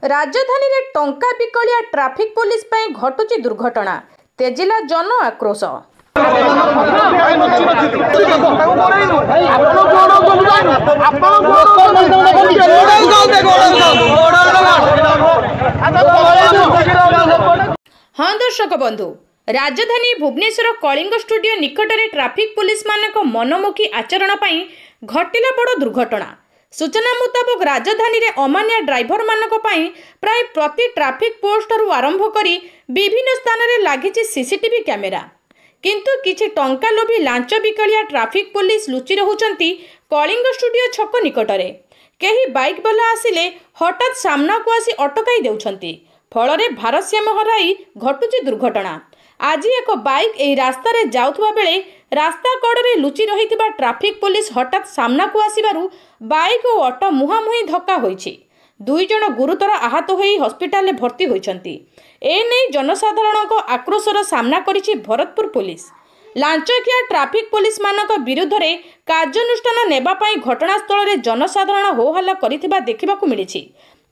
राजधानी रे टंका बिकलिया ट्राफिक पुलिस पई घटुची दुर्घटना तेजिला जन आक्रोश। हाँ दर्शक बंधु, राजधानी भुवनेश्वर कलिंग स्टूडियो निकट में ट्राफिक पुलिस मानक मनमुखी आचरण पई घटिला बड़ दुर्घटना। सूचना मुताबक राजधानी रे अमानिया ड्राइवर मानक पई प्राय प्रति ट्राफिक पोस्टर आरंभ करी विभिन्न स्थान रे लागिछि सीसीटीवी कैमेरा, किंतु किछि टंका लोभी लांच बिकलिया ट्राफिक पुलिस लुचि रहुचंती कलिंग स्टूडियो छक निकटरे। केही बाइक वाला आसिले हठात सामना को आसी अटकाई देउछंती, फलरे भारसाम्य हराई घटुची दुर्घटना। आज एक बाइक एही रास्ता रे जाउथबा बेले रास्ता कड़े लुचि रहिथिबा ट्राफिक पुलिस हठात सामना को आसिबारु बाइक और ऑटो मुहांमुही धक्का होइछि। दुई जन गुरुतर आहत होई हॉस्पिटल में भर्ती होइछंती। एने जनसाधारण आक्रोशर सामना करिछि भरतपुर पुलिस। लांचखिया ट्राफिक पुलिस मानक विरुद्ध रे कार्यानुष्ठान नेबा पई घटनास्थल रे जनसाधारण होहल्ला करिथिबा देखिबाकू मिलिछि।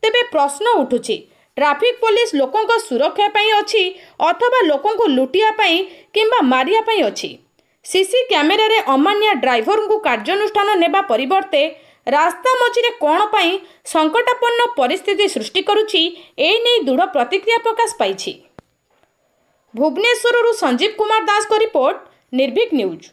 तेबे प्रश्न उठुछि, ट्राफिक पुलिस लोकों सुरक्षा पई अछि अथवा लोकों लुटिया पई किंबा मारिया पई अछि? सीसी कैमेरा रे अमानिया ड्राइवर को कार्यानुष्ठान नेबा परिवर्ते रास्ता मझिरे कोण पई संकटापन्न परिस्थिति सृष्टि करुछि, ए नै दृढ़ प्रतिक्रिया प्रकाश पाइछि। भुवनेश्वरରୁ संजीव कुमार दास को रिपोर्ट, निर्भीक न्यूज।